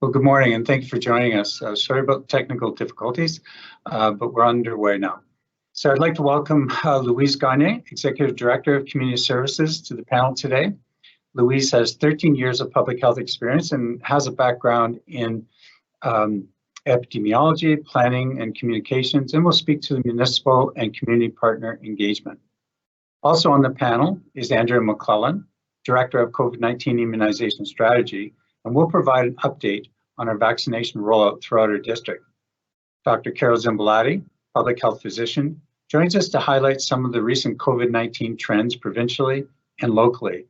Well, good morning, and thank you for joining us. Sorry about technical difficulties, but we're underway now. So I'd like to welcome Louise Gagne, Executive Director of Community Services, to the panel today. Louise has 13 years of public health experience and has a background in epidemiology, planning, and communications, and will speak to the municipal and community partner engagement. Also on the panel is Andrea McLellan, Director of COVID-19 Immunization Strategy, and will provide an update on our vaccination rollout throughout our district. Dr. Carol Zimbalatti, public health physician, joins us to highlight some of the recent COVID-19 trends provincially and locally,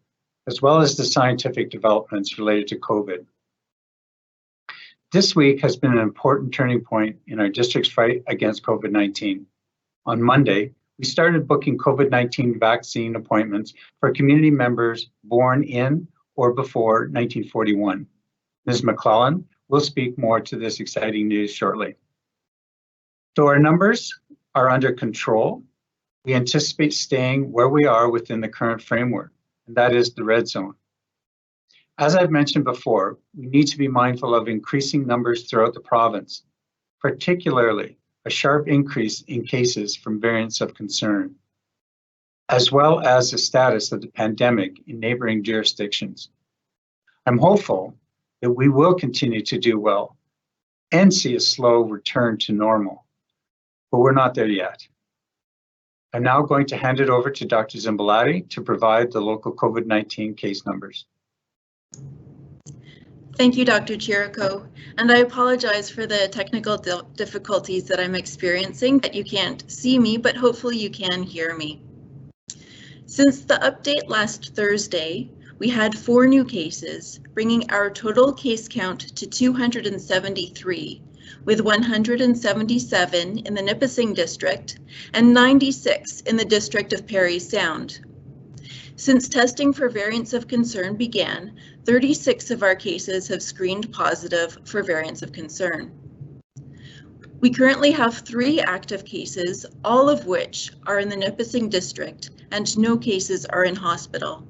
as well as the scientific developments related to COVID. This week has been an important turning point in our district's fight against COVID-19. On Monday, we started booking COVID-19 vaccine appointments for community members born in or before 1941. Ms. McLellan will speak more to this exciting news shortly. Though our numbers are under control, we anticipate staying where we are within the current framework, and that is the red zone. As I've mentioned before, we need to be mindful of increasing numbers throughout the province, particularly a sharp increase in cases from variants of concern, as well as the status of the pandemic in neighboring jurisdictions. I'm hopeful that we will continue to do well and see a slow return to normal, but we're not there yet. I'm now going to hand it over to Dr. Zimbalatti to provide the local COVID-19 case numbers. Thank you, Dr. Chirico, and I apologize for the technical difficulties that I'm experiencing, that you can't see me, but hopefully you can hear me. Since the update last Thursday, we had 4 new cases, bringing our total case count to 273, with 177 in the Nipissing district and 96 in the district of Parry Sound. Since testing for variants of concern began, 36 of our cases have screened positive for variants of concern. We currently have 3 active cases, all of which are in the Nipissing district, and no cases are in hospital.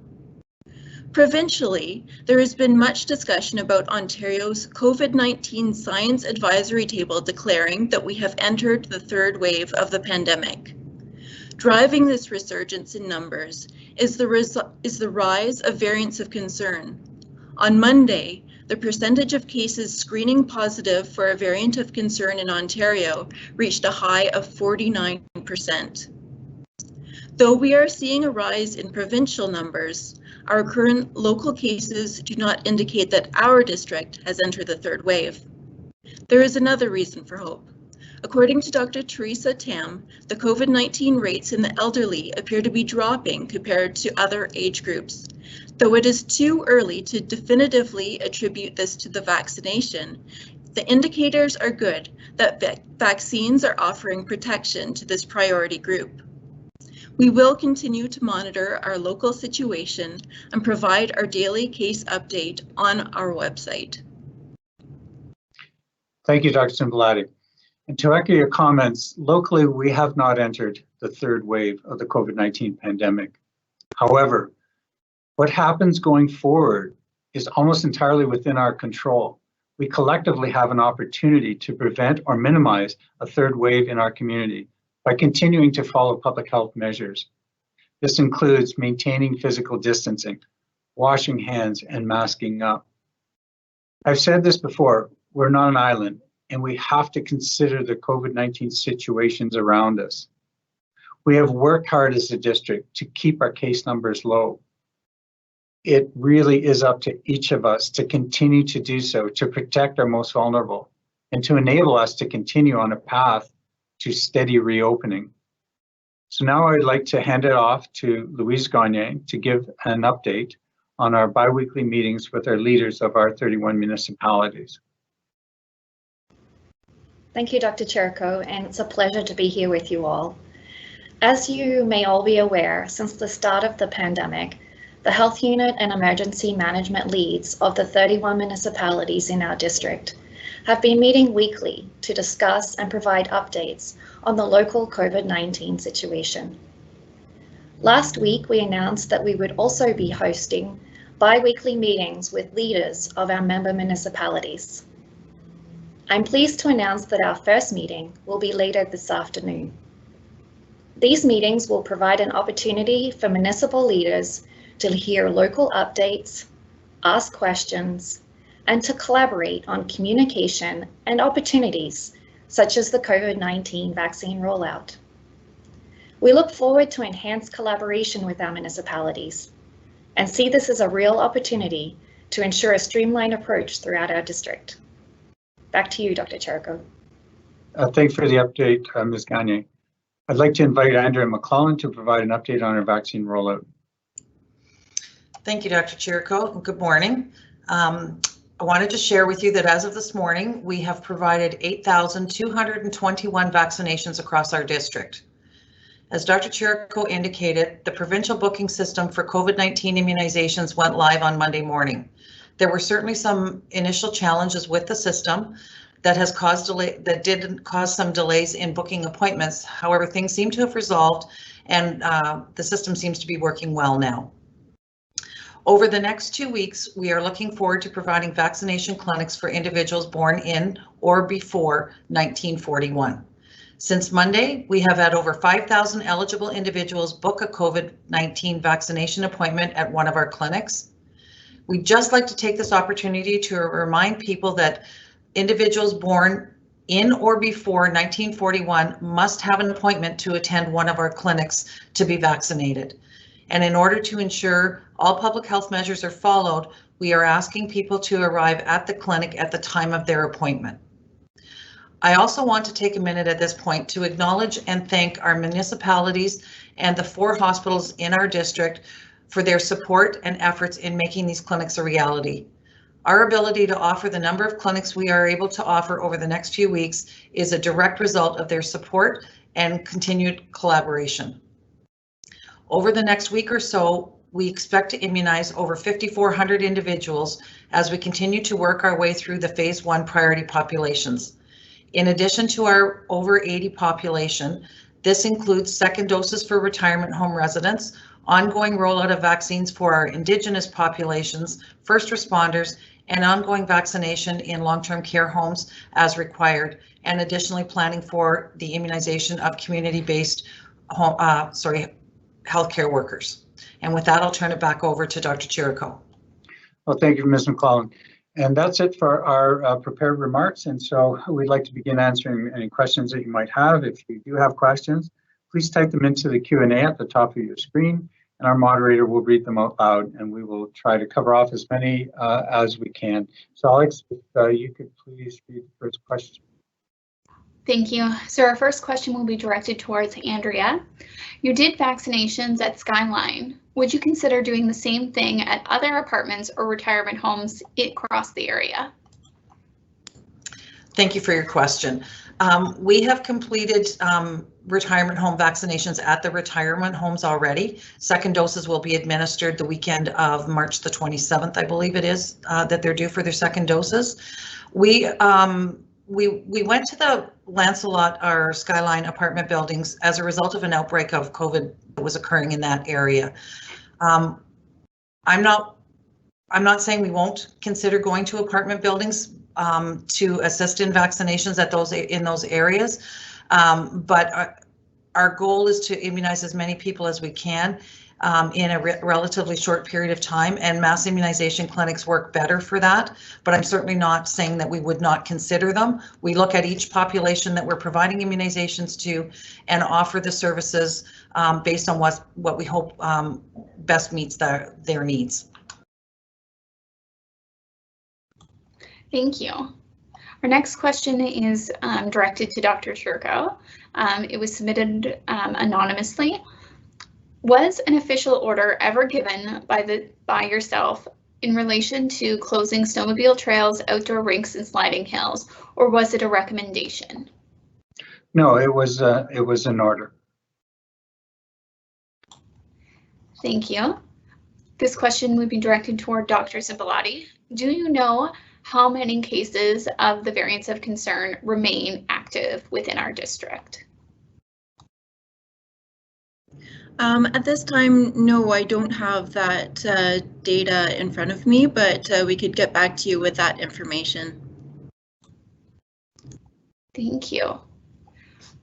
Provincially, there has been much discussion about Ontario's COVID-19 Science Advisory Table declaring that we have entered the 3rd wave of the pandemic. Driving this resurgence in numbers is the rise of variants of concern. On Monday, the percentage of cases screening positive for a variant of concern in Ontario reached a high of 49%. Though we are seeing a rise in provincial numbers, our current local cases do not indicate that our district has entered the 3rd wave. There is another reason for hope. According to Dr. Teresa Tam, the COVID-19 rates in the elderly appear to be dropping compared to other age groups. Though it is too early to definitively attribute this to the vaccination, the indicators are good that vaccines are offering protection to this priority group. We will continue to monitor our local situation and provide our daily case update on our website. Thank you, Dr. Zimbalatti. And to echo your comments, locally, we have not entered the 3rd wave of the COVID-19 pandemic. However, what happens going forward is almost entirely within our control. We collectively have an opportunity to prevent or minimize a 3rd wave in our community by continuing to follow public health measures. This includes maintaining physical distancing, washing hands, and masking up. I've said this before, we're not an island, and we have to consider the COVID-19 situations around us. We have worked hard as a district to keep our case numbers low. It really is up to each of us to continue to do so, to protect our most vulnerable, and to enable us to continue on a path to steady reopening. So now I'd like to hand it off to Louise Gagne to give an update on our biweekly meetings with our leaders of our 31 municipalities. Thank you, Dr. Chirico, and it's a pleasure to be here with you all. As you may all be aware, since the start of the pandemic, the health unit and emergency management leads of the 31 municipalities in our district have been meeting weekly to discuss and provide updates on the local COVID-19 situation. Last week, we announced that we would also be hosting bi-weekly meetings with leaders of our member municipalities. I'm pleased to announce that our first meeting will be later this afternoon. These meetings will provide an opportunity for municipal leaders to hear local updates, ask questions, and to collaborate on communication and opportunities such as the COVID-19 vaccine rollout. We look forward to enhanced collaboration with our municipalities and see this as a real opportunity to ensure a streamlined approach throughout our district. Back to you, Dr. Chirico. Thanks for the update, Ms. Gagne. I'd like to invite Andrea McLellan to provide an update on our vaccine rollout. Thank you, Dr. Chirico. Good morning. I wanted to share with you that as of this morning, we have provided 8,221 vaccinations across our district. As Dr. Chirico indicated, the provincial booking system for COVID-19 immunizations went live on Monday morning. There were certainly some initial challenges with the system that did cause some delays in booking appointments. However, things seem to have resolved and the system seems to be working well now. Over the next 2 weeks, we are looking forward to providing vaccination clinics for individuals born in or before 1941. Since Monday, we have had over 5,000 eligible individuals book a COVID-19 vaccination appointment at one of our clinics. We'd just like to take this opportunity to remind people that individuals born in or before 1941 must have an appointment to attend one of our clinics to be vaccinated. And in order to ensure all public health measures are followed, we are asking people to arrive at the clinic at the time of their appointment. I also want to take a minute at this point to acknowledge and thank our municipalities and the 4 hospitals in our district for their support and efforts in making these clinics a reality. Our ability to offer the number of clinics we are able to offer over the next few weeks is a direct result of their support and continued collaboration. Over the next week or so, we expect to immunize over 5,400 individuals as we continue to work our way through the phase 1 priority populations. In addition to our over 80 population, this includes second doses for retirement home residents, ongoing rollout of vaccines for our Indigenous populations, first responders, and ongoing vaccination in long-term care homes as required, and additionally planning for the immunization of community-based healthcare workers. And with that, I'll turn it back over to Dr. Chirico. Well, thank you, Ms. McLellan. And that's it for our prepared remarks. And so we'd like to begin answering any questions that you might have. If you do have questions, please type them into the Q&A at the top of your screen, and our moderator will read them out loud, and we will try to cover off as many as we can. So Alex, if you could please read the first question. Thank you. So our first question will be directed towards Andrea. You did vaccinations at Skyline. Would you consider doing the same thing at other apartments or retirement homes across the area? Thank you for your question. We have completed retirement home vaccinations at the retirement homes already. Second doses will be administered the weekend of March the 27th, I believe it is, that they're due for their second doses. We went to the Lancelot, our Skyline apartment buildings, as a result of an outbreak of COVID that was occurring in that area. I'm not saying we won't consider going to apartment buildings to assist in vaccinations in those areas, but our goal is to immunize as many people as we can in a relatively short period of time, and mass immunization clinics work better for that, but I'm certainly not saying that we would not consider them. We look at each population that we're providing immunizations to and offer the services based on what we hope best meets their needs. Thank you. Our next question is directed to Dr. Chirico. It was submitted anonymously. Was an official order ever given by yourself in relation to closing snowmobile trails, outdoor rinks, and sliding hills, or was it a recommendation? No, it was an order. Thank you. This question would be directed toward Dr. Zimbalatti. Do you know how many cases of the variants of concern remain active within our district? At this time, no, I don't have that data in front of me, but we could get back to you with that information. Thank you.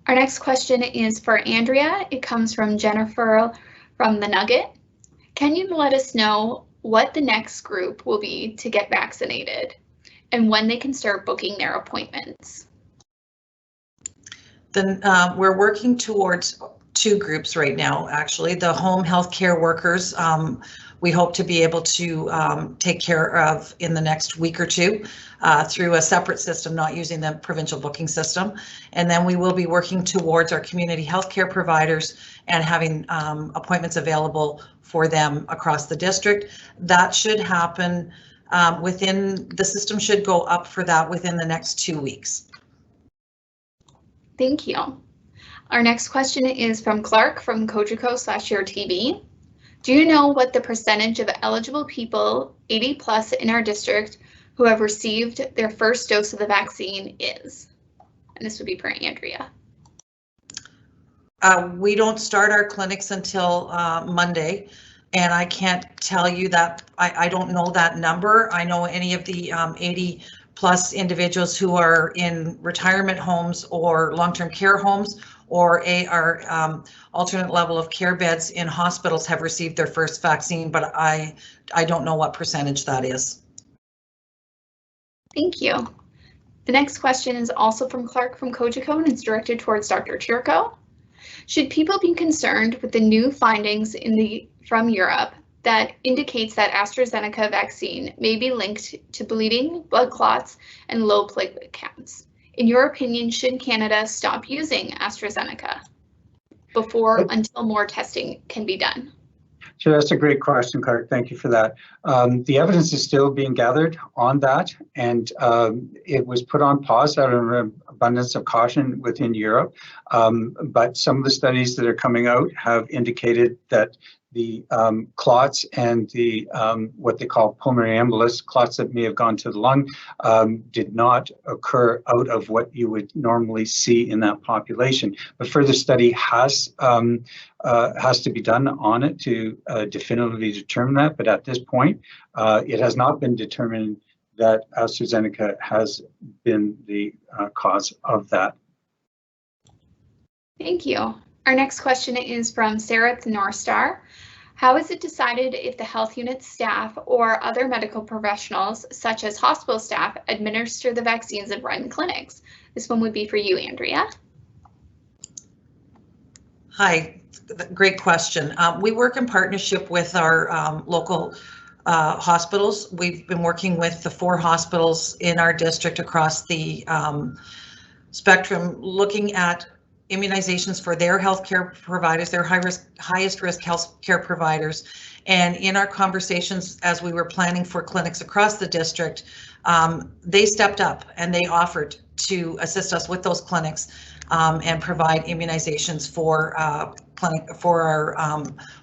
Our next question is for Andrea. It comes from Jennifer from The Nugget. Can you let us know what the next group will be to get vaccinated and when they can start booking their appointments? Then we're working towards 2 groups right now, actually. The home health care workers, we hope to be able to take care of in the next week or 2 through a separate system, not using the provincial booking system. And then we will be working towards our community healthcare providers and having appointments available for them across the district. That should happen the system should go up for that within the next 2 weeks. Thank you. Our next question is from Clark from Chirico/YourTV. Do you know what the percentage of eligible people 80 plus in our district who have received their first dose of the vaccine is? And this would be for Andrea. We don't start our clinics until Monday, and I can't tell you that. I don't know that number. I know any of the 80 plus individuals who are in retirement homes or long-term care homes or are alternate level of care beds in hospitals have received their first vaccine, but I don't know what percentage that is. Thank you. The next question is also from Clark from Cogeco and it's directed towards Dr. Chirico. Should people be concerned with the new findings from Europe that indicates that AstraZeneca vaccine may be linked to bleeding, blood clots, and low platelet counts? In your opinion, should Canada stop using AstraZeneca until more testing can be done? Sure, that's a great question, Clark. Thank you for that. The evidence is still being gathered on that, and it was put on pause out of an abundance of caution within Europe. But some of the studies that are coming out have indicated that the clots and the what they call pulmonary embolus, clots that may have gone to the lung, did not occur out of what you would normally see in that population. But further study has to be done on it to definitively determine that. But at this point, it has not been determined that AstraZeneca has been the cause of that. Thank you. Our next question is from Sarah at the North Star. How is it decided if the health unit staff or other medical professionals, such as hospital staff, administer the vaccines and run clinics? This one would be for you, Andrea. Hi, great question. We work in partnership with our local hospitals. We've been working with the 4 hospitals in our district across the spectrum, looking at immunizations for their healthcare providers, their highest risk healthcare providers. And in our conversations, as we were planning for clinics across the district, they stepped up and they offered to assist us with those clinics and provide immunizations for our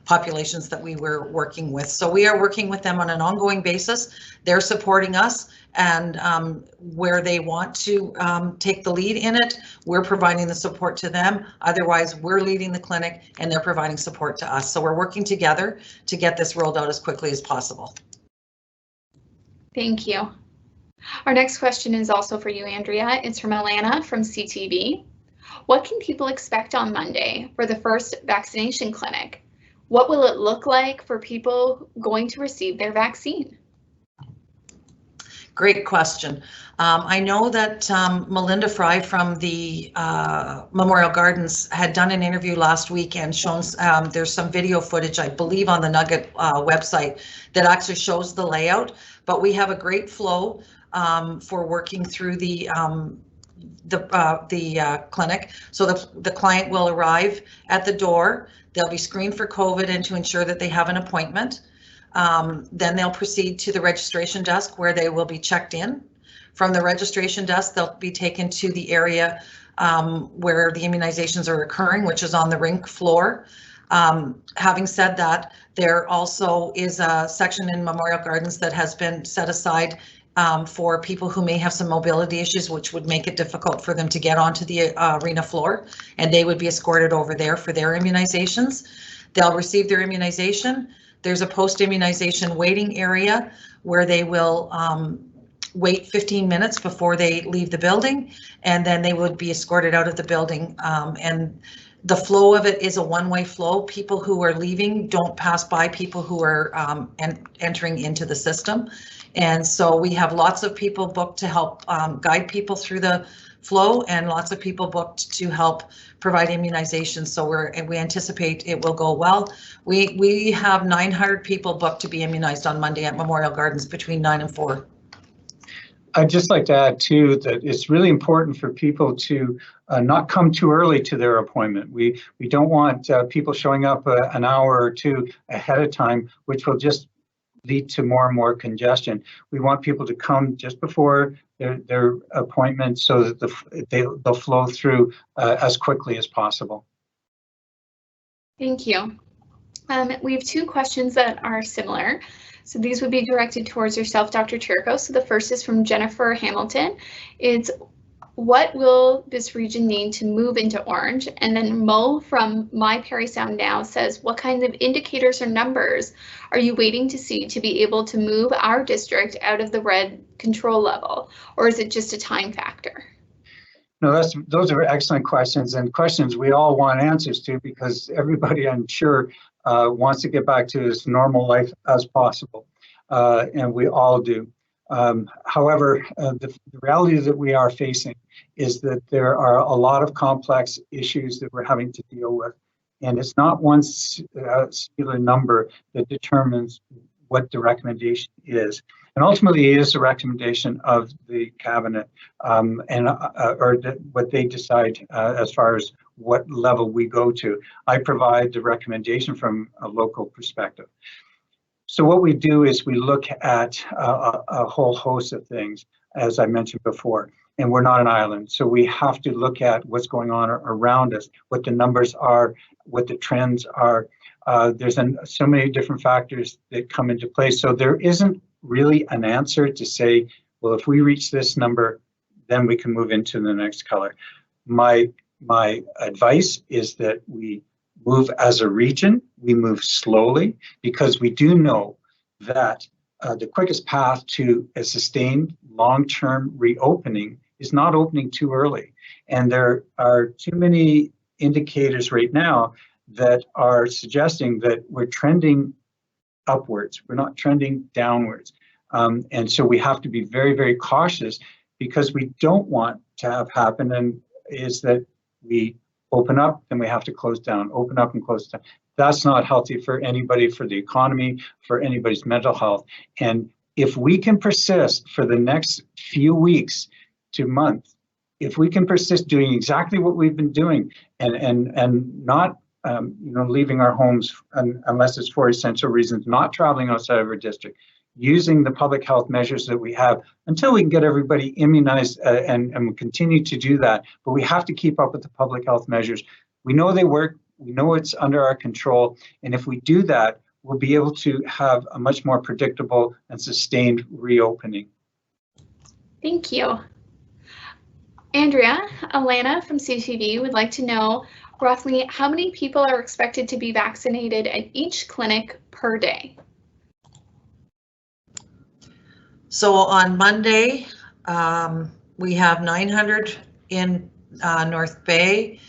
populations that we were working with. So we are working with them on an ongoing basis. They're supporting us, and where they want to take the lead in it, we're providing the support to them. Otherwise, we're leading the clinic and they're providing support to us. So we're working together to get this rolled out as quickly as possible. Thank you. Our next question is also for you, Andrea. It's from Alana from CTV. What can people expect on Monday for the first vaccination clinic? What will it look like for people going to receive their vaccine? Great question. I know that Melinda Fry from the Memorial Gardens had done an interview last week and shown there's some video footage, I believe, on the Nugget website that actually shows the layout. But we have a great flow for working through the clinic. So the client will arrive at the door. They'll be screened for COVID and to ensure that they have an appointment. Then they'll proceed to the registration desk where they will be checked in. From the registration desk, they'll be taken to the area where the immunizations are occurring, which is on the rink floor. Having said that, there also is a section in Memorial Gardens that has been set aside for people who may have some mobility issues, which would make it difficult for them to get onto the arena floor, and they would be escorted over there for their immunizations. They'll receive their immunization. There's a post-immunization waiting area where they will wait 15 minutes before they leave the building, and then they would be escorted out of the building. And the flow of it is a one-way flow. People who are leaving don't pass by people who are entering into the system. And so we have lots of people booked to help guide people through the flow, and lots of people booked to help provide immunization. So we anticipate it will go well. We have 900 people booked to be immunized on Monday at Memorial Gardens between 9 and 4. I'd just like to add too that it's really important for people to not come too early to their appointment. We don't want people showing up an hour or two ahead of time, which will just lead to more and more congestion. We want people to come just before their appointment so that they'll flow through as quickly as possible. Thank you. We have two questions that are similar. So these would be directed towards yourself, Dr. Chirico. So the first is from Jennifer Hamilton. It's, what will this region need to move into orange? And then Mo from My Parry Sound Now says, what kinds of indicators or numbers are you waiting to see to be able to move our district out of the red control level? Or is it just a time factor? No, those are excellent questions, and questions we all want answers to, because everybody, I'm sure, wants to get back to as normal life as possible, and we all do. However, the reality that we are facing is that there are a lot of complex issues that we're having to deal with, and it's not one singular number that determines what the recommendation is. And ultimately, it is a recommendation of the cabinet what they decide as far as what level we go to. I provide the recommendation from a local perspective. So what we do is we look at a whole host of things, as I mentioned before, and we're not an island. So we have to look at what's going on around us, what the numbers are, what the trends are. There's so many different factors that come into play. So there isn't really an answer to say, well, if we reach this number, then we can move into the next color. My advice is that we move as a region, we move slowly, because we do know that the quickest path to a sustained long-term reopening is not opening too early. And there are too many indicators right now that are suggesting that we're trending upwards, we're not trending downwards. And so we have to be very, very cautious, because we don't want to have happen and is that we open up and we have to close down, open up and close down. That's not healthy for anybody, for the economy, for anybody's mental health. And if we can persist for the next few weeks to months, if we can persist doing exactly what we've been doing and not leaving our homes unless it's for essential reasons, not traveling outside of our district, using the public health measures that we have until we can get everybody immunized and continue to do that. But we have to keep up with the public health measures. We know they work, we know it's under our control, and if we do that, we'll be able to have a much more predictable and sustained reopening. Thank you. Andrea, Alana from CTV would like to know roughly how many people are expected to be vaccinated at each clinic per day? So on Monday, we have 900 in North Bay,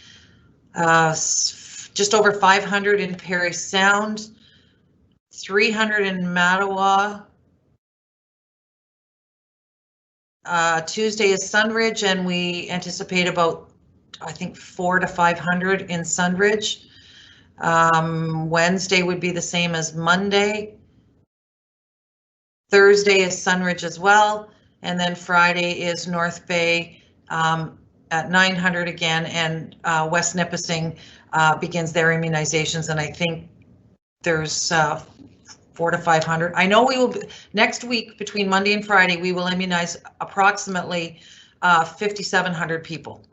just over 500 in Parry Sound, 300 in Mattawa. Tuesday is Sunridge, and we anticipate about, I think, 400 to 500 in Sunridge. Wednesday would be the same as Monday. Thursday is Sunridge as well, and then Friday is North Bay at 900 again, and West Nipissing begins their immunizations, and I think there's 400 to 500. I know we will next week, between Monday and Friday, we will immunize approximately 5,700 people.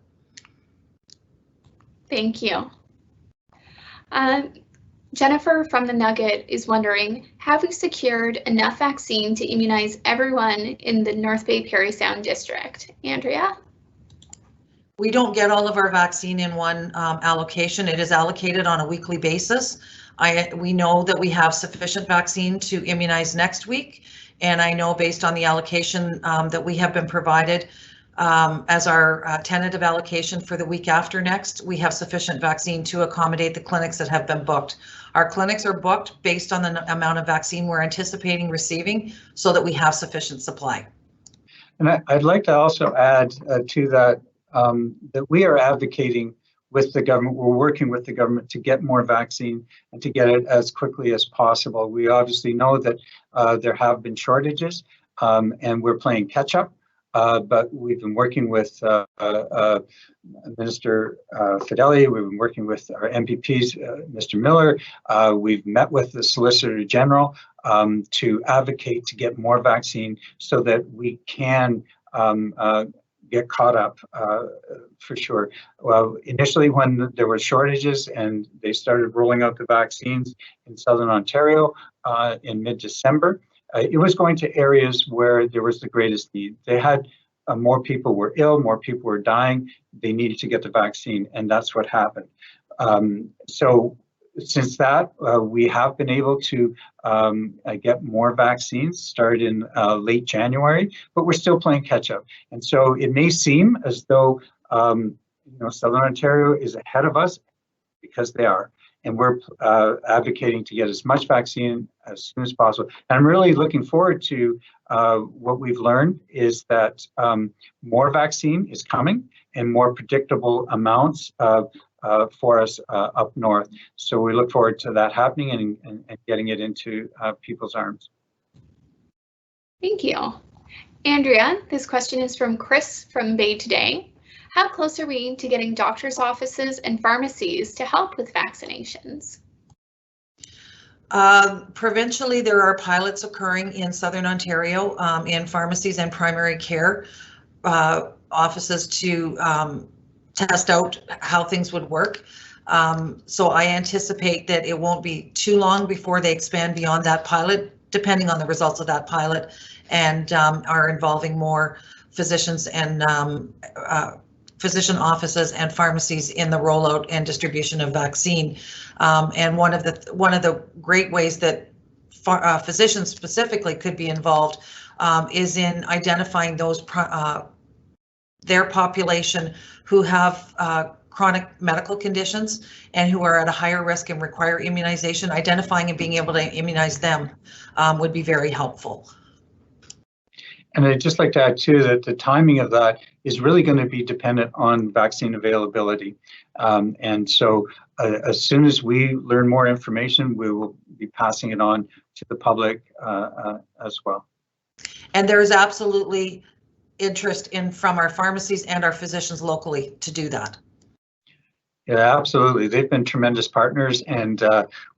Thank you. Jennifer from the Nugget is wondering, have we secured enough vaccine to immunize everyone in the North Bay Parry Sound district? Andrea? We don't get all of our vaccine in one allocation. It is allocated on a weekly basis. We know that we have sufficient vaccine to immunize next week, And I know based on the allocation that we have been provided as our tentative allocation for the week after next, we have sufficient vaccine to accommodate the clinics that have been booked. Our clinics are booked based on the amount of vaccine we're anticipating receiving so that we have sufficient supply. And I'd like to also add to that, that we are advocating with the government, we're working with the government to get more vaccine and to get it as quickly as possible. We obviously know that there have been shortages and we're playing catch up, but we've been working with Minister Fedeli, we've been working with our MPPs, Mr. Miller, we've met with the Solicitor General to advocate to get more vaccine so that we can get caught up for sure. Well, initially when there were shortages and they started rolling out the vaccines in Southern Ontario in mid-December, it was going to areas where there was the greatest need. They had more people were ill, more people were dying. They needed to get the vaccine, and that's what happened. So since that, we have been able to get more vaccines, started in late January, but we're still playing catch up. And so it may seem as though Southern Ontario is ahead of us, because they are. And we're advocating to get as much vaccine as soon as possible. And I'm really looking forward to what we've learned is that more vaccine is coming and more predictable amounts for us up north. So we look forward to that happening and getting it into people's arms. Thank you. Andrea, this question is from Chris from Bay Today. How close are we to getting doctors' offices and pharmacies to help with vaccinations? Provincially, there are pilots occurring in Southern Ontario in pharmacies and primary care offices to test out how things would work. So I anticipate that it won't be too long before they expand beyond that pilot, depending on the results of that pilot, and are involving more physicians and physician offices and pharmacies in the rollout and distribution of vaccine. And one of the great ways that physicians specifically could be involved is in identifying those their population who have chronic medical conditions and who are at a higher risk and require immunization. Identifying and being able to immunize them would be very helpful. And I'd just like to add too that the timing of that is really going to be dependent on vaccine availability. And so as soon as we learn more information, we will be passing it on to the public as well. And there is absolutely interest from our pharmacies and our physicians locally to do that. Yeah, absolutely. They've been tremendous partners, and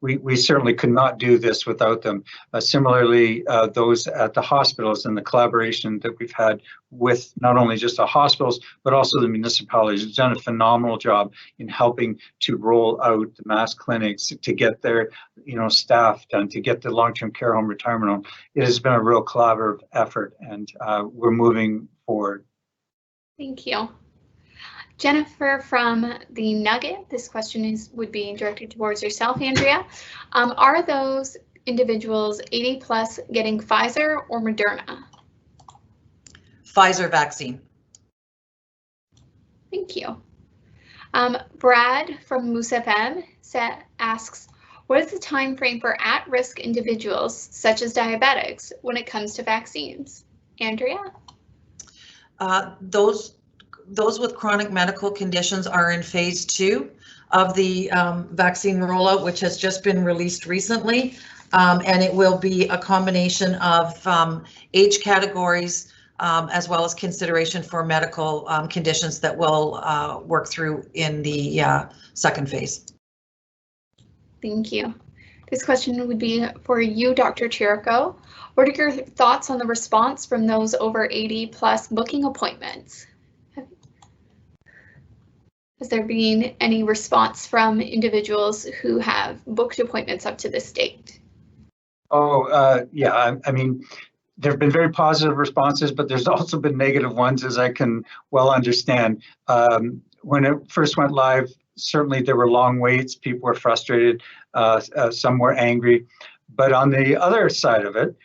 we certainly could not do this without them. Similarly, those at the hospitals and the collaboration that we've had with not only just the hospitals, but also the municipalities have done a phenomenal job in helping to roll out the mass clinics, to get their staff done, to get the long-term care home, retirement home. It has been a real collaborative effort, and we're moving forward. Thank you. Jennifer from the Nugget, this question would be directed towards yourself, Andrea. Are those individuals 80 plus getting Pfizer or Moderna? Pfizer vaccine. Thank you. Brad from Moose FM asks, what is the time frame for at-risk individuals such as diabetics when it comes to vaccines? Andrea? Those with chronic medical conditions are in phase 2 of the vaccine rollout, which has just been released recently. And it will be a combination of age categories as well as consideration for medical conditions that will work through in the second phase. Thank you. This question would be for you, Dr. Chirico. What are your thoughts on the response from those over 80 plus booking appointments? Has there been any response from individuals who have booked appointments up to this date? Oh, yeah, I mean, there have been very positive responses, but there's also been negative ones, as I can well understand. When it first went live, certainly there were long waits, people were frustrated, some were angry. But on the other side of it,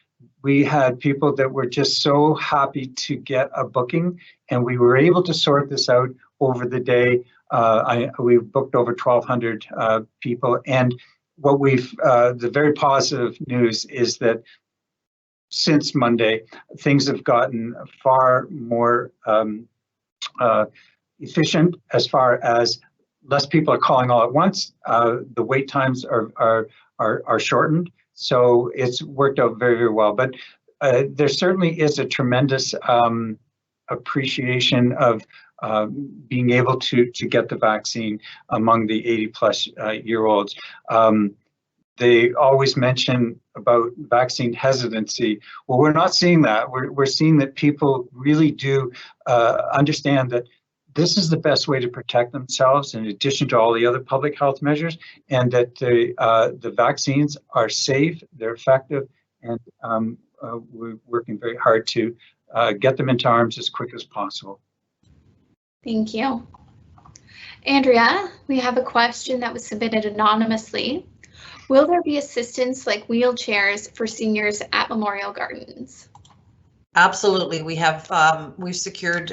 we had people that were just so happy to get a booking, and we were able to sort this out over the day. We've booked over 1,200 people, and what the very positive news is that since Monday, things have gotten far more efficient as far as less people are calling all at once. The wait times are shortened, so it's worked out very, very well. But there certainly is a tremendous appreciation of being able to get the vaccine among the 80-plus-year-olds. They always mention about vaccine hesitancy. Well, we're not seeing that. We're seeing that people really do understand that this is the best way to protect themselves in addition to all the other public health measures, and that the vaccines are safe, they're effective, and we're working very hard to get them into arms as quick as possible. Thank you. Andrea, we have a question that was submitted anonymously. Will there be assistance like wheelchairs for seniors at Memorial Gardens? Absolutely. We have we've secured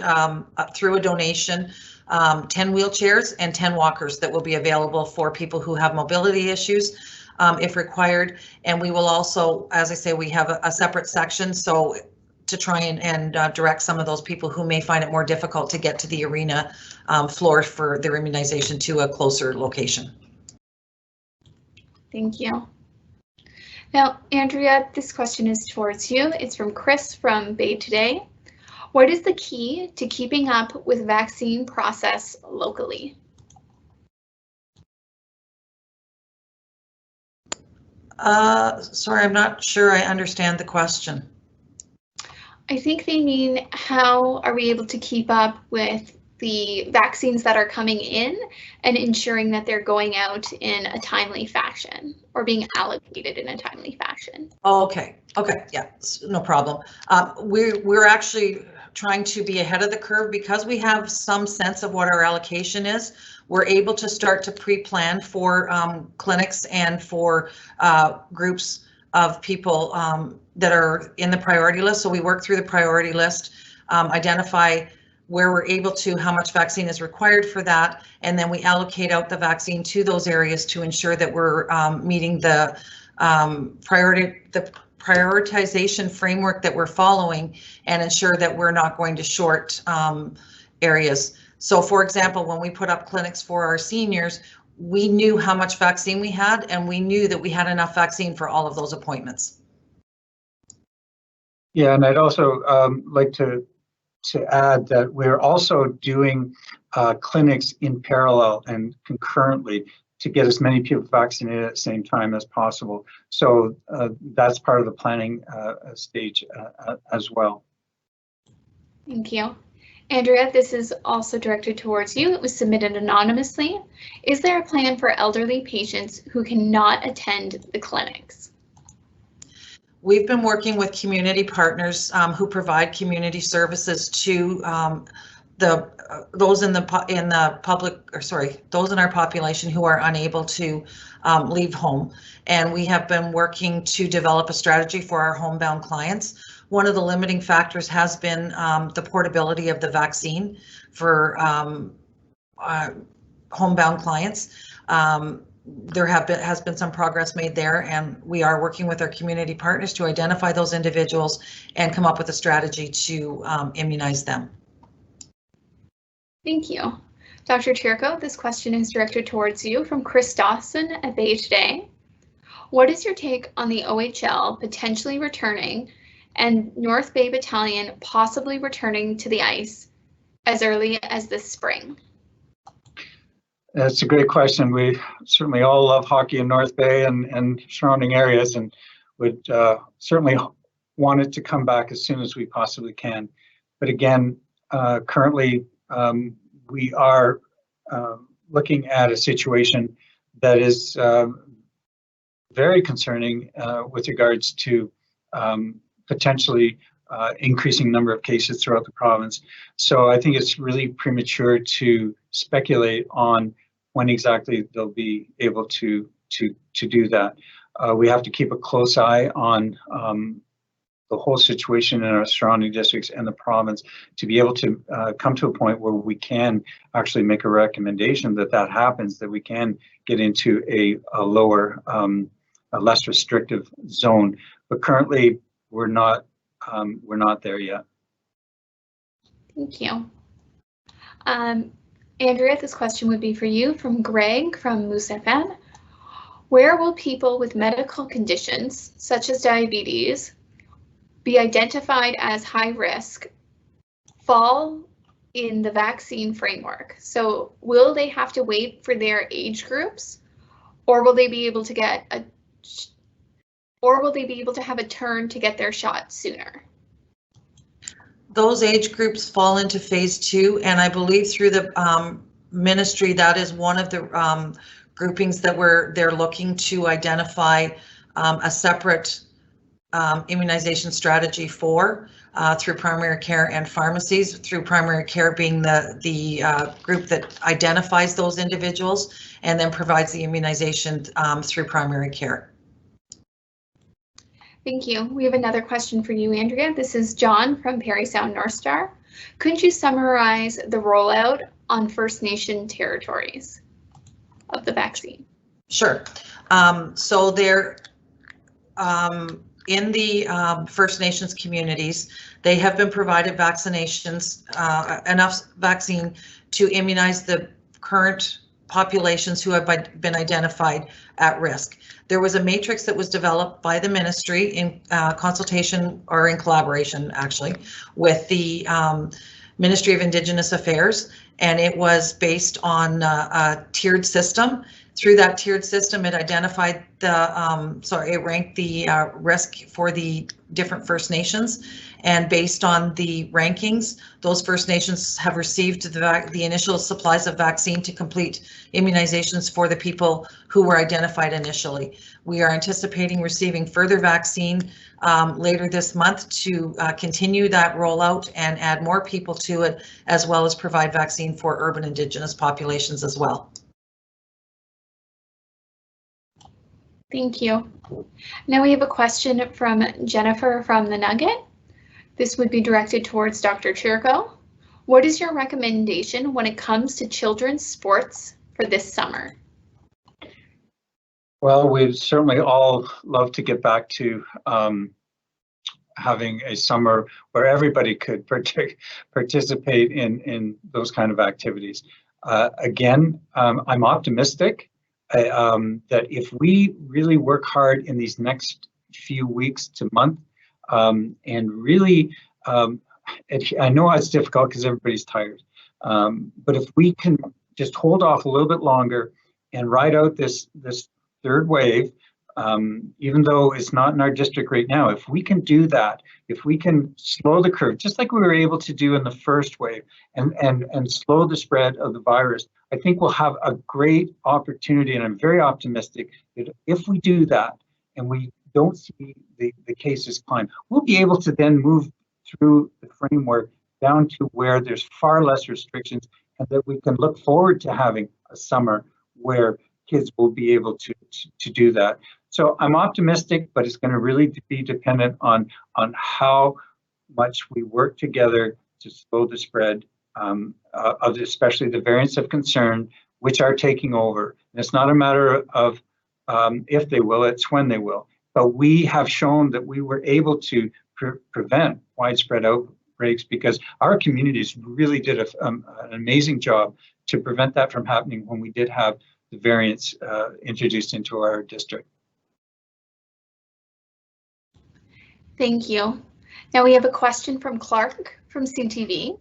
through a donation 10 wheelchairs and 10 walkers that will be available for people who have mobility issues if required. And we will also, as I say, we have a separate section so to try and direct some of those people who may find it more difficult to get to the arena floor for their immunization to a closer location. Thank you. Now, Andrea, this question is towards you. It's from Chris from Bay Today. What is the key to keeping up with vaccine process locally? Sorry, I'm not sure I understand the question. I think they mean how are we able to keep up with the vaccines that are coming in and ensuring that they're going out in a timely fashion or being allocated in a timely fashion. Okay, yeah, no problem. We're actually trying to be ahead of the curve because we have some sense of what our allocation is. We're able to start to pre-plan for clinics and for groups of people that are in the priority list. So we work through the priority list, identify where we're able to, how much vaccine is required for that, and then we allocate out the vaccine to those areas to ensure that we're meeting the prioritization framework that we're following and ensure that we're not going to short areas. So for example, when we put up clinics for our seniors, we knew how much vaccine we had and we knew that we had enough vaccine for all of those appointments. Yeah, and I'd also like to add that we're also doing clinics in parallel and concurrently to get as many people vaccinated at the same time as possible. So that's part of the planning stage as well. Thank you. Andrea, this is also directed towards you. It was submitted anonymously. Is there a plan for elderly patients who cannot attend the clinics? We've been working with community partners who provide community services to those in our population who are unable to leave home. And we have been working to develop a strategy for our homebound clients. One of the limiting factors has been the portability of the vaccine for homebound clients. There has been some progress made there, and we are working with our community partners to identify those individuals and come up with a strategy to immunize them. Thank you. Dr. Chirico, this question is directed towards you from Chris Dawson at Bay Today. What is your take on the OHL potentially returning and North Bay Battalion possibly returning to the ice as early as this spring? That's a great question. We certainly all love hockey in North Bay and surrounding areas, and would certainly want it to come back as soon as we possibly can. But again, currently we are looking at a situation that is very concerning with regards to potentially increasing number of cases throughout the province. So I think it's really premature to speculate on when exactly they'll be able to do that. We have to keep a close eye on the whole situation in our surrounding districts and the province to be able to come to a point where we can actually make a recommendation that happens, that we can get into a lower, a less restrictive zone. But currently, we're not there yet. Thank you. Andrea, this question would be for you from Greg from Moose FM. Where will people with medical conditions, such as diabetes, be identified as high risk fall in the vaccine framework? So will they have to wait for their age groups, or will they be able to get have a turn to get their shot sooner? Those age groups fall into phase 2, and I believe through the ministry that is one of the groupings that they're looking to identify a separate immunization strategy for through primary care and pharmacies, through primary care being the group that identifies those individuals and then provides the immunization through primary care. Thank you. We have another question for you, Andrea. This is John from Parry Sound North Star. Could you summarize the rollout on First Nation territories of the vaccine? Sure. So they're in the First Nations communities, they have been provided vaccinations, enough vaccine to immunize the current populations who have been identified at risk. There was a matrix that was developed by the ministry in consultation, or in collaboration actually, with the Ministry of Indigenous Affairs, and it was based on a tiered system. Through that tiered system, it identified it ranked the risk for the different First Nations, and based on the rankings, those First Nations have received the initial supplies of vaccine to complete immunizations for the people who were identified initially. We are anticipating receiving further vaccine later this month to continue that rollout and add more people to it, as well as provide vaccine for urban Indigenous populations as well. Thank you. Now we have a question from Jennifer from the Nugget. This would be directed towards Dr. Chirico. What is your recommendation when it comes to children's sports for this summer? Well, we'd certainly all love to get back to having a summer where everybody could participate in those kind of activities. Again, I'm optimistic that if we really work hard in these next few weeks to month, and really, I know it's difficult because everybody's tired, but if we can just hold off a little bit longer and ride out this third wave, even though it's not in our district right now, if we can do that, if we can slow the curve, just like we were able to do in the first wave, and slow the spread of the virus, I think we'll have a great opportunity, and I'm very optimistic that if we do that and we don't see the cases climb, we'll be able to then move through the framework down to where there's far less restrictions, and that we can look forward to having a summer where kids will be able to do that. So I'm optimistic, but it's going to really be dependent on how much we work together to slow the spread of especially the variants of concern, which are taking over. And it's not a matter of if they will, it's when they will. But we have shown that we were able to prevent widespread outbreaks because our communities really did an amazing job to prevent that from happening when we did have the variants introduced into our district. Thank you. Now we have a question from Clark from CTV.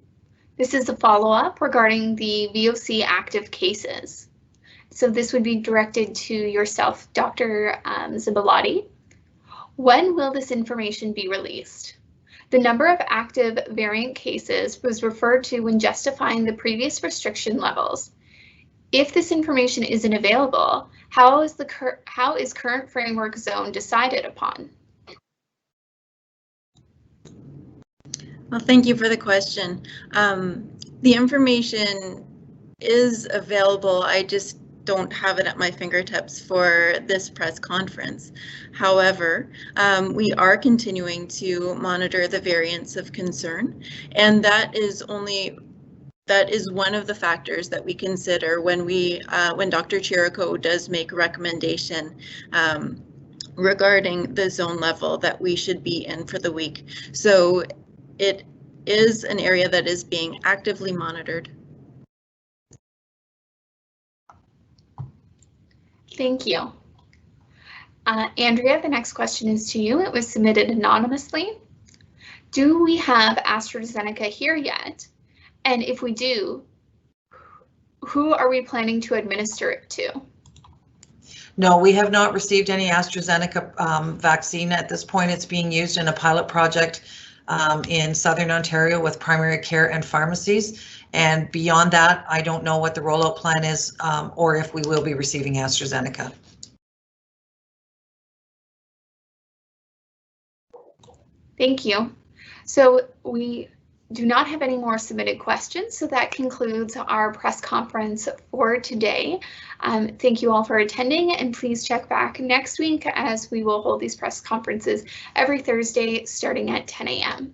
This is a follow-up regarding the VOC active cases. So this would be directed to yourself, Dr. Zimbalatti. When will this information be released? The number of active variant cases was referred to when justifying the previous restriction levels. If this information isn't available, how is current framework zone decided upon? Well, thank you for the question. The information is available. I just don't have it at my fingertips for this press conference. However, we are continuing to monitor the variants of concern, and that is one of the factors that we consider when Dr. Chirico does make a recommendation regarding the zone level that we should be in for the week. So it is an area that is being actively monitored. Thank you. Andrea, the next question is to you. It was submitted anonymously. Do we have AstraZeneca here yet? And if we do, who are we planning to administer it to? No, we have not received any AstraZeneca vaccine at this point. It's being used in a pilot project in Southern Ontario with primary care and pharmacies. And beyond that, I don't know what the rollout plan is or if we will be receiving AstraZeneca. Thank you. So we do not have any more submitted questions, so that concludes our press conference for today. Thank you all for attending, and please check back next week as we will hold these press conferences every Thursday starting at 10 a.m.